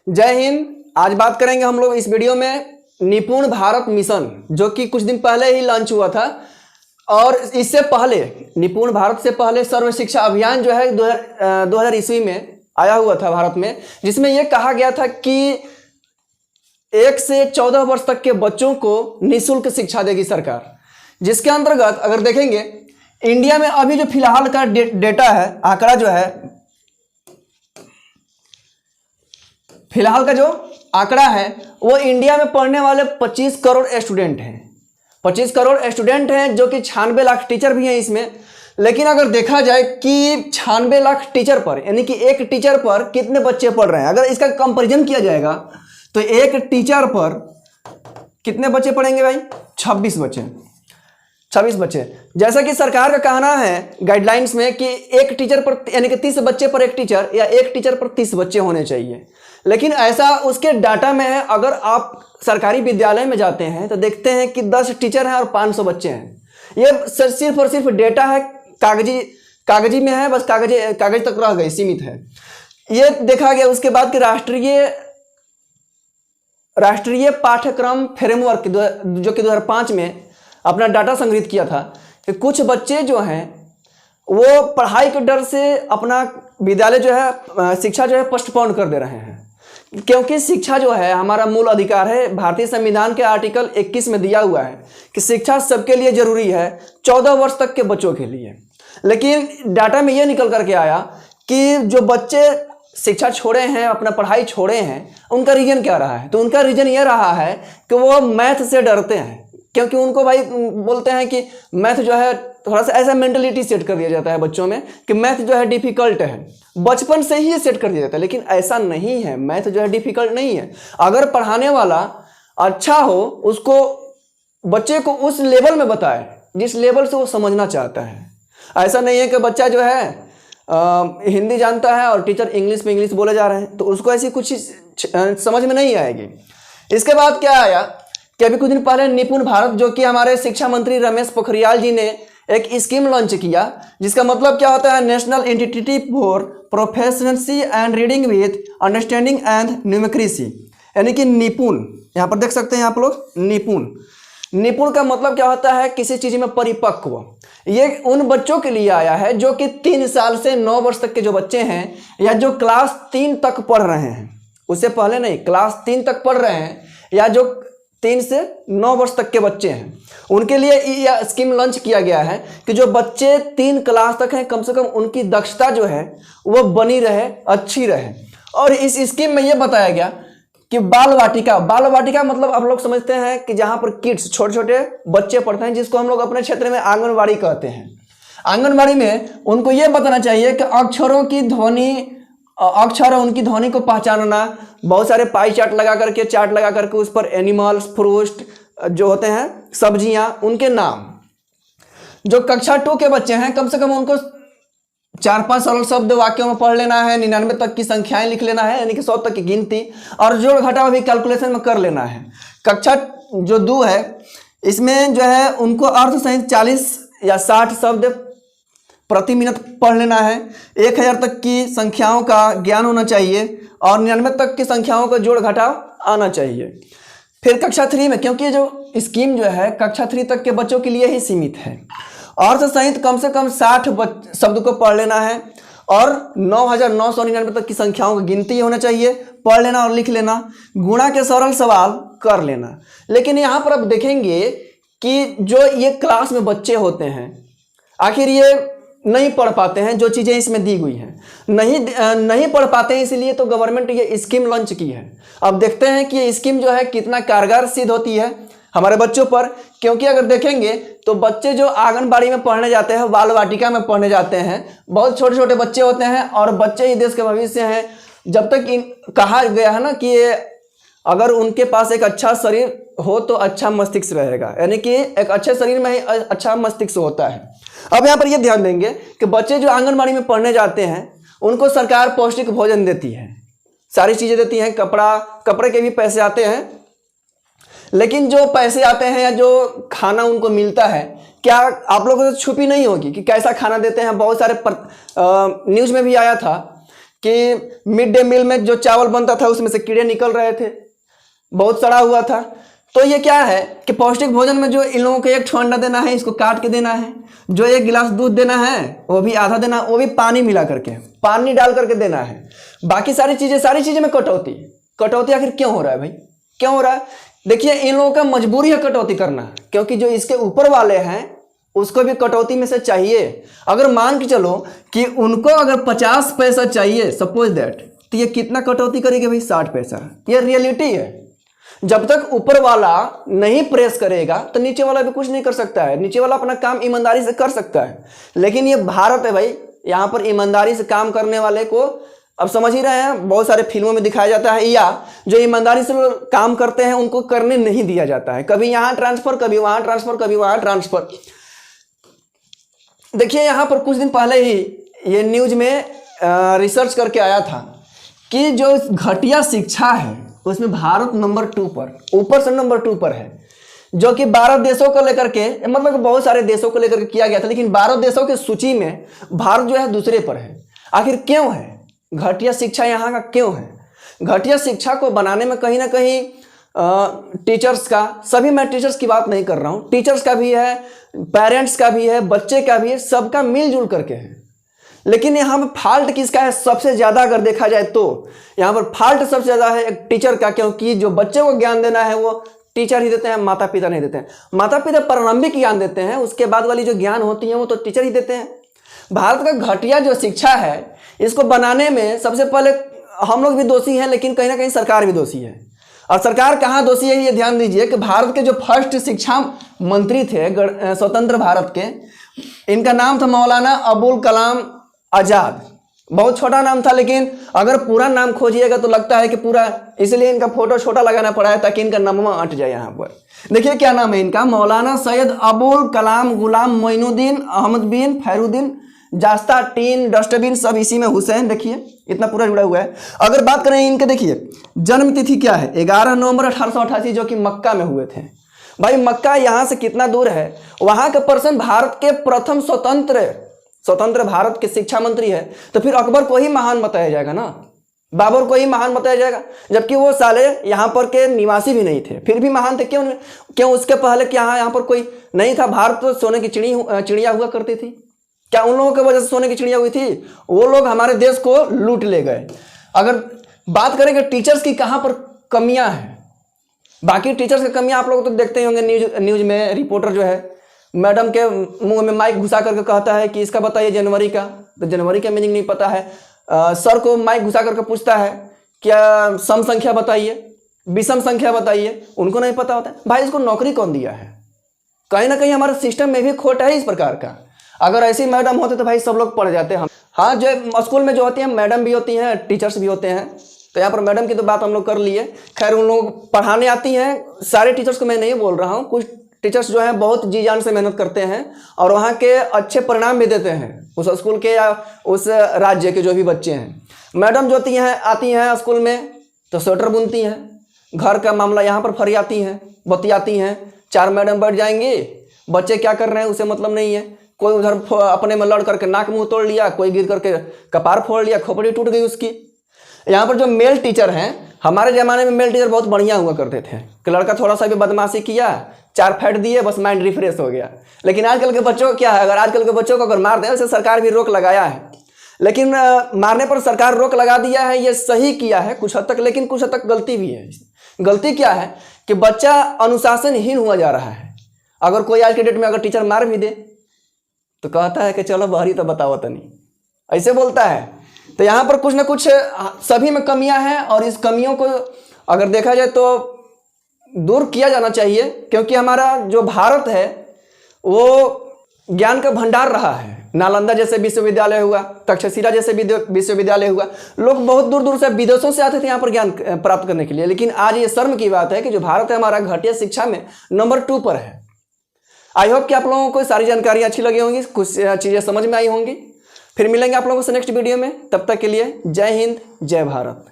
जय हिंद। आज बात करेंगे हम लोग इस वीडियो में निपुण भारत मिशन, जो कि कुछ दिन पहले ही लॉन्च हुआ था। और इससे पहले निपुण भारत से पहले सर्व शिक्षा अभियान जो है 2000 ईस्वी में आया हुआ था भारत में, जिसमें यह कहा गया था कि 1 से 14 वर्ष तक के बच्चों को निःशुल्क शिक्षा देगी सरकार। जिसके अंतर्गत अगर देखेंगे इंडिया में अभी जो फिलहाल का डेटा है, आंकड़ा जो है, फिलहाल का जो आंकड़ा है वो इंडिया में पढ़ने वाले 25 करोड़ स्टूडेंट हैं। 25 करोड़ स्टूडेंट हैं, जो कि 96 लाख टीचर भी हैं इसमें। लेकिन अगर देखा जाए कि 96 लाख टीचर पर, यानी कि एक टीचर पर कितने बच्चे पढ़ रहे हैं, अगर इसका कंपैरिजन किया जाएगा तो एक टीचर पर कितने बच्चे पढ़ेंगे भाई? 26 बच्चे। 26 बच्चे। जैसा कि सरकार का कहना है गाइडलाइंस में कि एक टीचर पर, यानी कि 30 बच्चे पर एक टीचर, या एक टीचर पर 30 बच्चे होने चाहिए। लेकिन ऐसा उसके डाटा में है। अगर आप सरकारी विद्यालय में जाते हैं तो देखते हैं कि 10 टीचर हैं और 500 बच्चे हैं। ये सिर्फ और सिर्फ डेटा है, कागजी में है, बस कागज तक रह गई, सीमित है। ये देखा गया उसके बाद कि राष्ट्रीय पाठ्यक्रम फ्रेमवर्क जो कि 2005 में अपना डाटा संग्रहित किया था कि कुछ बच्चे जो हैं वो पढ़ाई के डर से अपना विद्यालय जो है, शिक्षा जो है पोस्टपोन कर दे रहे हैं। क्योंकि शिक्षा जो है हमारा मूल अधिकार है। भारतीय संविधान के आर्टिकल 21 में दिया हुआ है कि शिक्षा सबके लिए जरूरी है, 14 वर्ष तक के बच्चों के लिए। लेकिन डाटा में ये निकल करके आया कि जो बच्चे शिक्षा छोड़े हैं, अपना पढ़ाई छोड़े हैं, उनका रीजन क्या रहा है? तो उनका रीजन ये रहा है कि वो मैथ से डरते हैं। क्योंकि उनको भाई बोलते हैं कि मैथ जो है, थोड़ा सा ऐसा मेंटलिटी सेट कर दिया जाता है बच्चों में कि मैथ जो है डिफिकल्ट है, बचपन से ही सेट कर दिया जाता है। लेकिन ऐसा नहीं है, मैथ जो है डिफिकल्ट नहीं है। अगर पढ़ाने वाला अच्छा हो, उसको बच्चे को उस लेवल में बताए जिस लेवल से वो समझना चाहता है। ऐसा नहीं है कि बच्चा जो है हिंदी जानता है और टीचर इंग्लिश में इंग्लिश बोले जा रहे हैं, तो उसको ऐसी कुछ समझ में नहीं आएगी। इसके बाद क्या आया कि अभी कुछ दिन पहले निपुण भारत, जो कि हमारे शिक्षा मंत्री रमेश पोखरियाल जी ने एक स्कीम लॉन्च किया, जिसका मतलब क्या होता है, national institute for proficiency and reading with understanding and numeracy, यानी कि निपुण। यहाँ पर देख सकते हैं आप लोग, निपुण का मतलब क्या होता है, किसी चीज में परिपक्व। ये उन बच्चों के लिए आया है जो कि 3 साल से 9 वर्ष तक के जो बच्चे हैं, या जो क्लास 3 तक पढ़ रहे हैं, उससे पहले नहीं, क्लास 3 तक पढ़ रहे हैं, या जो 3 से 9 वर्ष तक के बच्चे हैं, उनके लिए यह स्कीम लॉन्च किया गया है कि जो बच्चे 3 क्लास तक हैं, कम से कम उनकी दक्षता जो है वो बनी रहे, अच्छी रहे। और इस स्कीम में यह बताया गया कि बाल वाटिका मतलब आप लोग समझते हैं कि जहां पर किड्स, छोटे छोटे बच्चे पढ़ते हैं, जिसको हम लोग अपने क्षेत्र में आंगनवाड़ी कहते हैं। आंगनवाड़ी में उनको यह बताना चाहिए कि अक्षर उनकी ध्वनि को पहचानना, बहुत सारे पाई चार्ट लगा करके उस पर एनिमल्स, फ्रूट जो होते हैं, सब्जियां, उनके नाम। जो कक्षा 2 के बच्चे हैं, कम से कम उनको 4-5 सरल शब्द वाक्यों में पढ़ लेना है, 99 तक की संख्याएं लिख लेना है, यानी कि 100 तक की गिनती, और जोड़ घटाव भी कैलकुलेशन में कर लेना है। कक्षा जो 2 है, इसमें जो है उनको अर्थ सहित 40 या 60 शब्द प्रति मिनट पढ़ लेना है। 1000 तक की संख्याओं का ज्ञान होना चाहिए, और 99 तक की संख्याओं का जोड़ घटाव आना चाहिए। फिर कक्षा 3 में, क्योंकि जो स्कीम जो है कक्षा 3 तक के बच्चों के लिए ही सीमित है, अर्थ सहित कम से कम 60 शब्द को पढ़ लेना है, और 9999 तक की संख्याओं की गिनती होना चाहिए, पढ़ लेना और लिख लेना, गुणा के सरल सवाल कर लेना। लेकिन यहाँ पर अब देखेंगे कि जो ये क्लास में बच्चे होते हैं, आखिर ये नहीं पढ़ पाते हैं, जो चीज़ें इसमें दी हुई हैं नहीं पढ़ पाते हैं, इसलिए तो गवर्नमेंट ये स्कीम लॉन्च की है। अब देखते हैं कि ये स्कीम जो है कितना कारगर सिद्ध होती है हमारे बच्चों पर। क्योंकि अगर देखेंगे तो बच्चे जो आंगनबाड़ी में पढ़ने जाते हैं, बाल वाटिका में पढ़ने जाते हैं, बहुत छोटे छोटे बच्चे होते हैं, और बच्चे ही देश के भविष्य हैं। जब तक कहा गया है ना कि अगर उनके पास एक अच्छा शरीर हो तो अच्छा मस्तिष्क रहेगा, यानी कि एक अच्छे शरीर में ही अच्छा मस्तिष्क होता है। अब यहाँ पर ये ध्यान देंगे कि बच्चे जो आंगनबाड़ी में पढ़ने जाते हैं, उनको सरकार पौष्टिक भोजन देती है, सारी चीज़ें देती हैं, कपड़े के भी पैसे आते हैं। लेकिन जो पैसे आते हैं या जो खाना उनको मिलता है, क्या आप लोगों से छुपी नहीं होगी कि कैसा खाना देते हैं। बहुत सारे न्यूज़ में भी आया था कि मिड डे मील में जो चावल बनता था उसमें से कीड़े निकल रहे थे, बहुत सड़ा हुआ था। तो ये क्या है कि पौष्टिक भोजन में जो इन लोगों को एक ठो अंडा देना है, इसको काट के देना है, जो एक गिलास दूध देना है वो भी आधा देना, वो भी पानी मिला करके, पानी डाल करके देना है। बाकी सारी चीजें में कटौती। कटौती आखिर क्यों हो रहा है भाई, क्यों हो रहा है? देखिए इन लोगों का मजबूरी है कटौती करना, क्योंकि जो इसके ऊपर वाले हैं उसको भी कटौती में से चाहिए। अगर मान के चलो कि उनको अगर 50 पैसा चाहिए सपोज दैट, तो ये कितना कटौती करेगी भाई? 60 पैसा। ये रियलिटी है। जब तक ऊपर वाला नहीं प्रेस करेगा तो नीचे वाला भी कुछ नहीं कर सकता है। नीचे वाला अपना काम ईमानदारी से कर सकता है, लेकिन ये भारत है भाई, यहाँ पर ईमानदारी से काम करने वाले को अब समझ ही रहे हैं, बहुत सारे फिल्मों में दिखाया जाता है, या जो ईमानदारी से काम करते हैं उनको करने नहीं दिया जाता है। कभी यहाँ ट्रांसफर, कभी वहाँ ट्रांसफर, कभी वहाँ ट्रांसफर। देखिए यहाँ पर कुछ दिन पहले ही ये न्यूज में रिसर्च करके आया था कि जो घटिया शिक्षा है उसमें भारत नंबर 2 पर, ऊपर से नंबर 2 पर है, जो कि 12 देशों को लेकर के, मतलब बहुत सारे देशों को लेकर के किया गया था, लेकिन 12 देशों की सूची में भारत जो है दूसरे पर है। आखिर क्यों है? घटिया शिक्षा यहाँ का क्यों है? घटिया शिक्षा को बनाने में कहीं ना कहीं टीचर्स का, सभी मैं टीचर्स की बात नहीं कर रहा हूँ, टीचर्स का भी है, पेरेंट्स का भी है, बच्चे का भी है, सबका मिलजुल करके है। लेकिन यहाँ पर फॉल्ट किसका है सबसे ज़्यादा? अगर देखा जाए तो यहाँ पर फॉल्ट सबसे ज़्यादा है एक टीचर का, क्योंकि जो बच्चे को ज्ञान देना है वो टीचर ही देते हैं, माता पिता नहीं देते हैं। माता पिता प्रारंभिक ज्ञान देते हैं, उसके बाद वाली जो ज्ञान होती है वो तो टीचर ही देते हैं। भारत का घटिया जो शिक्षा है इसको बनाने में सबसे पहले हम लोग भी दोषी हैं, लेकिन कहीं ना कहीं सरकार भी दोषी है। और सरकार कहाँ दोषी है ये ध्यान दीजिए कि भारत के जो फर्स्ट शिक्षा मंत्री थे स्वतंत्र भारत के, इनका नाम था मौलाना अबुल कलाम आजाद। बहुत छोटा नाम था, लेकिन अगर पूरा नाम खोजिएगा तो लगता है कि पूरा, इसलिए इनका फोटो छोटा लगाना पड़ा है ताकि इनका नाम अट जाए। यहाँ पर देखिए क्या नाम है इनका, मौलाना सैयद अबुल कलाम गुलाम मोइनुद्दीन अहमद बिन फैरुद्दीन जास्ता टीन डस्टबिन सब इसी में हुसैन। देखिए इतना पूरा जुड़ा हुआ है। अगर बात करें इनके, देखिए जन्म तिथि क्या है, 11 नवंबर 1888, जो कि मक्का में हुए थे। भाई मक्का यहाँ से कितना दूर है? वहाँ का पर्सन भारत के प्रथम स्वतंत्र भारत के शिक्षा मंत्री है, तो फिर अकबर को ही महान बताया जाएगा ना, बाबर को ही महान बताया जाएगा, जबकि वो साले यहाँ पर के निवासी भी नहीं थे, फिर भी महान थे। क्यों उसके पहले क्या यहाँ पर कोई नहीं था? भारत तो सोने की चिड़िया हुआ करती थी। क्या उन लोगों की वजह से सोने की चिड़िया हुई थी? वो लोग हमारे देश को लूट ले गए। अगर बात करें कि टीचर्स की कहाँ पर कमियां हैं, बाकी टीचर्स की कमियां आप लोग तो देखते ही होंगे न्यूज में। रिपोर्टर जो है मैडम के मुंह में माइक घुसा करके कहता है कि इसका बताइए जनवरी का, तो जनवरी का मीनिंग नहीं पता है। सर को माइक घुसा करके पूछता है क्या सम संख्या बताइए, विषम संख्या बताइए, उनको नहीं पता होता है। भाई इसको नौकरी कौन दिया है? कहीं ना कहीं हमारे सिस्टम में भी खोट है इस प्रकार का। अगर ऐसी मैडम होते तो भाई सब लोग पढ़ जाते हम। हाँ, जो स्कूल में जो होती हैं मैडम भी होती हैं, टीचर्स भी होते हैं, तो यहाँ पर मैडम की तो बात हम लोग कर लिए। खैर उन लोग पढ़ाने आती हैं, सारे टीचर्स को मैं नहीं बोल रहा हूँ, कुछ टीचर्स जो हैं बहुत जी जान से मेहनत करते हैं और वहाँ के अच्छे परिणाम भी देते हैं उस स्कूल के या उस राज्य के जो भी बच्चे हैं। मैडम जो आती हैं स्कूल में तो स्वेटर बुनती हैं, घर का मामला यहाँ पर फरियाती हैं, बतियाती हैं। 4 मैडम बैठ जाएंगी, बच्चे क्या कर रहे हैं उसे मतलब नहीं है। कोई उधर अपने में लड़ करके नाक मुंह तोड़ लिया, कोई गिर करके कपार फोड़ लिया, खोपड़ी टूट गई उसकी। यहाँ पर जो मेल टीचर हैं, हमारे ज़माने में मेल टीचर बहुत बढ़िया हुआ करते थे कि लड़का थोड़ा सा भी बदमाशी किया, 4 फैट दिए, बस माइंड रिफ्रेश हो गया। लेकिन आजकल के बच्चों को क्या है, अगर आजकल के बच्चों को अगर मार दें, वैसे सरकार भी रोक लगाया है, लेकिन मारने पर सरकार रोक लगा दिया है, ये सही किया है कुछ हद तक, लेकिन कुछ हद तक गलती भी है। गलती क्या है कि बच्चा अनुशासनहीन हुआ जा रहा है। अगर कोई आज के डेट में अगर टीचर मार भी दे तो कहता है कि चलो बाहरी तो बताओ तनी, ऐसे बोलता है। तो यहाँ पर कुछ ना कुछ सभी में कमियां हैं और इस कमियों को अगर देखा जाए तो दूर किया जाना चाहिए, क्योंकि हमारा जो भारत है वो ज्ञान का भंडार रहा है। नालंदा जैसे विश्वविद्यालय हुआ, तक्षशिला जैसे विश्वविद्यालय हुआ, लोग बहुत दूर दूर से विदेशों से आते थे यहाँ पर ज्ञान प्राप्त करने के लिए। लेकिन आज ये शर्म की बात है कि जो भारत है हमारा घटिया शिक्षा में नंबर 2 पर है। आई होप कि आप लोगों को सारी जानकारी अच्छी लगी होंगी, कुछ चीज़ें समझ में आई होंगी। फिर मिलेंगे आप लोगों से नेक्स्ट वीडियो में, तब तक के लिए जय हिंद जय भारत।